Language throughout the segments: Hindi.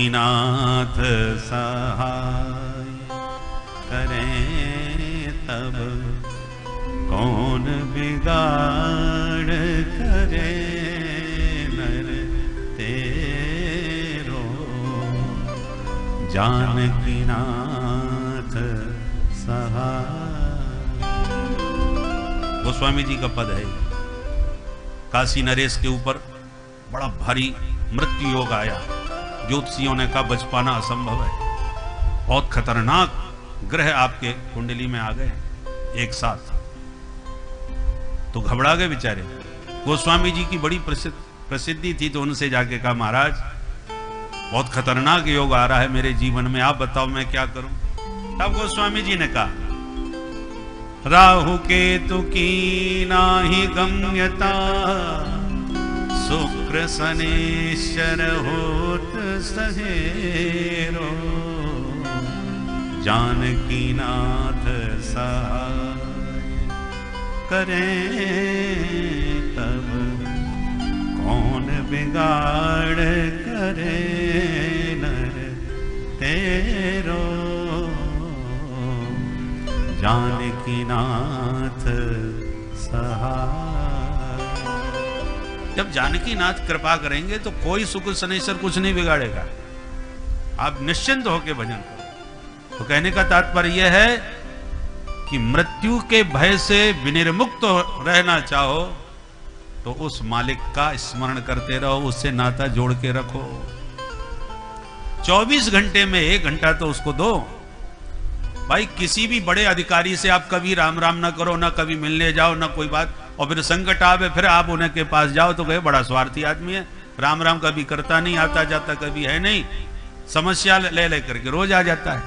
नाथ सहाय करें तब कौन बिगाड़ करे नर तेरो जानकी नाथ सहाय। गोस्वामी जी का पद है। काशी नरेश के ऊपर बड़ा भारी मृत्यु योग आया। ज्योतिषियों ने कहा बच पाना असंभव है, बहुत खतरनाक ग्रह आपके कुंडली में आ गए एक साथ। तो घबरा गए बेचारे। गोस्वामी जी की बड़ी प्रसिद्धि थी, तो उनसे जाके कहा महाराज बहुत खतरनाक योग आ रहा है मेरे जीवन में, आप बताओ मैं क्या करूं। तब गोस्वामी जी ने कहा राहु केतु की नाही गम्यता, शुक्र शनेश्वर होत सहेरो, जानकी नाथ सहाय करें तब कौन बिगाड़ करे नर तेरो, जानकी नाथ सहाय। जब जानकी नाथ कृपा करेंगे तो कोई शुक्र शनेश्वर कुछ नहीं बिगाड़ेगा, आप निश्चिंत होकर भजन करो। तो कहने का तात्पर्य यह है कि मृत्यु के भय से विनिर्मुक्त रहना चाहो तो उस मालिक का स्मरण करते रहो, उससे नाता जोड़ के रखो। 24 घंटे में 1 घंटा तो उसको दो। भाई किसी भी बड़े अधिकारी से आप कभी राम राम ना करो, ना कभी मिलने जाओ, ना कोई बात, और फिर संकट आवे फिर आप उन्हें के पास जाओ तो कहे बड़ा स्वार्थी आदमी है, राम राम कभी करता नहीं, आता जाता कभी है नहीं, समस्या ले ले करके रोज आ जाता है।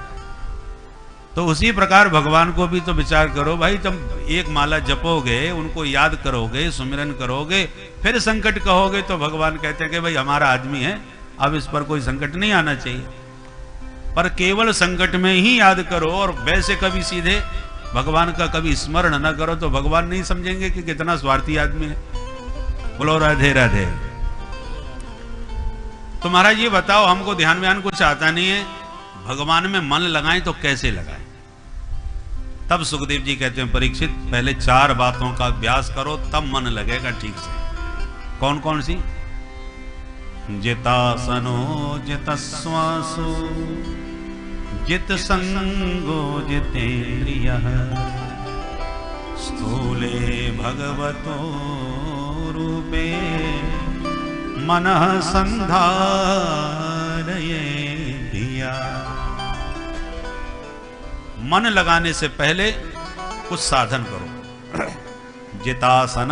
तो उसी प्रकार भगवान को भी तो विचार करो भाई, तुम एक माला जपोगे, उनको याद करोगे, सुमिरन करोगे, फिर संकट कहोगे तो भगवान कहते हैं कि भाई हमारा आदमी है, अब इस पर कोई संकट नहीं आना चाहिए। पर केवल संकट में ही याद करो और वैसे कभी सीधे भगवान का कभी स्मरण न करो तो भगवान नहीं समझेंगे कि कितना स्वार्थी आदमी है। बोलो राधे राधे। तो महाराज ये बताओ, हमको ध्यान व्यान कुछ आता नहीं है, भगवान में मन लगाएं तो कैसे लगाएं? तब सुखदेव जी कहते हैं परीक्षित पहले 4 बातों का अभ्यास करो तब मन लगेगा ठीक से। कौन कौन सी? जितासनो जितश्वासो जित संगो जितेन्द्रियः, स्थूले भगवतो रूपे मनः संधारये धिया। मन लगाने से पहले कुछ साधन करो। जितासन,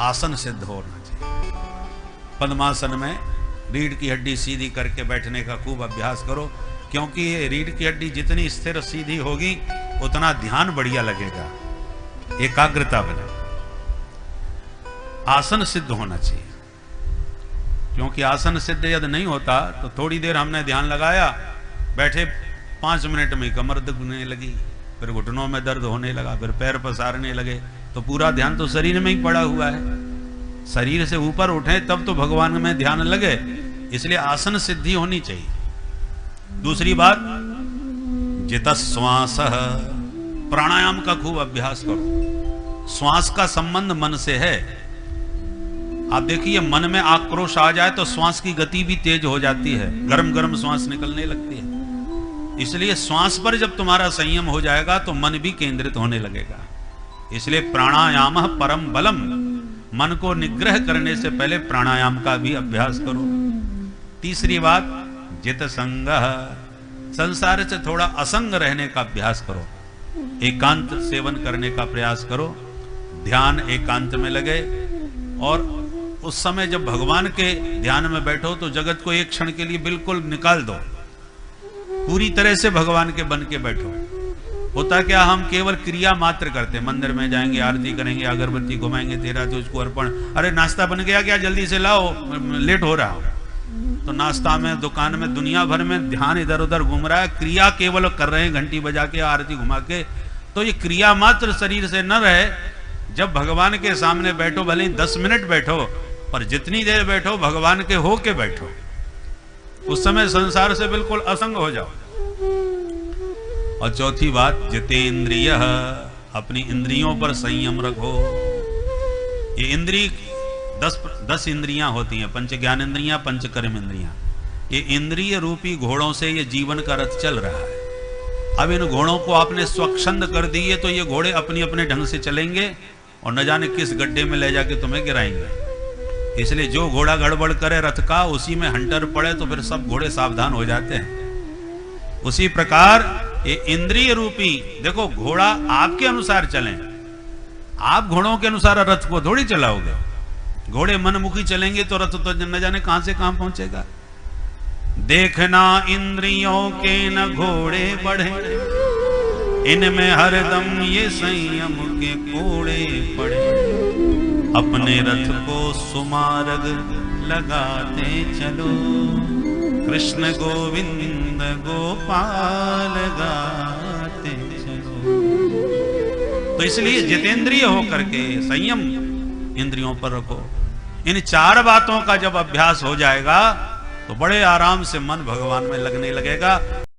आसन सिद्ध होना चाहिए। पद्मासन में रीढ़ की हड्डी सीधी करके बैठने का खूब अभ्यास करो, क्योंकि ये रीढ़ की हड्डी जितनी स्थिर सीधी होगी उतना ध्यान बढ़िया लगेगा, एकाग्रता बने। आसन सिद्ध होना चाहिए, क्योंकि आसन सिद्ध यदि नहीं होता तो थोड़ी देर हमने ध्यान लगाया, बैठे 5 मिनट में कमर दुखने लगी, फिर घुटनों में दर्द होने लगा, फिर पैर पसारने लगे, तो पूरा ध्यान तो शरीर में ही पड़ा हुआ है। शरीर से ऊपर उठे तब तो भगवान में ध्यान लगे, इसलिए आसन सिद्धि होनी चाहिए। दूसरी बात, जितश्वास, प्राणायाम का खूब अभ्यास करो। श्वास का संबंध मन से है। आप देखिए मन में आक्रोश आ जाए तो श्वास की गति भी तेज हो जाती है, गरम गरम श्वास निकलने लगती है। इसलिए श्वास पर जब तुम्हारा संयम हो जाएगा तो मन भी केंद्रित होने लगेगा। इसलिए प्राणायाम परम बलम, मन को निग्रह करने से पहले प्राणायाम का भी अभ्यास करो। तीसरी बात, जित संग, संसार से थोड़ा असंग रहने का अभ्यास करो। एकांत सेवन करने का प्रयास करो, ध्यान एकांत में लगे, और उस समय जब भगवान के ध्यान में बैठो तो जगत को एक क्षण के लिए बिल्कुल निकाल दो, पूरी तरह से भगवान के बन के बैठो। होता क्या, हम केवल क्रिया मात्र करते, मंदिर में जाएंगे, आरती करेंगे, अगरबत्ती घुमाएंगे, तेरा तुझको अर्पण, अरे नाश्ता बन गया क्या, जल्दी से लाओ, लेट हो रहा। तो नाश्ता में, दुकान में, दुनिया भर में ध्यान इधर उधर घूम रहा है, क्रिया केवल कर रहे हैं, घंटी बजा के, आरती घुमा के। तो ये क्रिया मात्र शरीर से न रहे। जब भगवान के सामने बैठो, भले ही 10 मिनट बैठो, पर जितनी देर बैठो भगवान के हो के बैठो। उस समय संसार से बिल्कुल असंग हो जाओ। और चौथी बात, जितेंद्रिय, अपनी इंद्रियों पर संयम रखो। ये इंद्रिय 10 इंद्रियां होती हैं, पंच ज्ञान इंद्रियां, पंच कर्म इंद्रियां। ये इंद्रिय रूपी घोड़ों से ये जीवन का रथ चल रहा है। अब इन घोड़ों को आपने स्वच्छंद कर दिए तो ये घोड़े अपनी अपने ढंग से चलेंगे और न जाने किस गड्ढे में ले जाके तुम्हें गिराएंगे। इसलिए जो घोड़ा गड़बड़ करे रथ का, उसी में हंटर पड़े तो फिर सब घोड़े सावधान हो जाते हैं। उसी प्रकार ये इंद्रिय रूपी, देखो घोड़ा आपके अनुसार चलें, आप घोड़ों के अनुसार रथ को थोड़ी चलाओगे। घोड़े मनमुखी चलेंगे तो रथ तो न जाने कहां से कहां पहुंचेगा। देखना इंद्रियों के न घोड़े बढ़े, इनमें हरदम ये संयम के कोड़े पड़े। अपने रथ को सुमार्ग लगाते चलो, कृष्ण गोविंद गोपाल गाते चलो। तो इसलिए जितेंद्रिय होकर के संयम इंद्रियों पर रखो। इन 4 बातों का जब अभ्यास हो जाएगा तो बड़े आराम से मन भगवान में लगने लगेगा।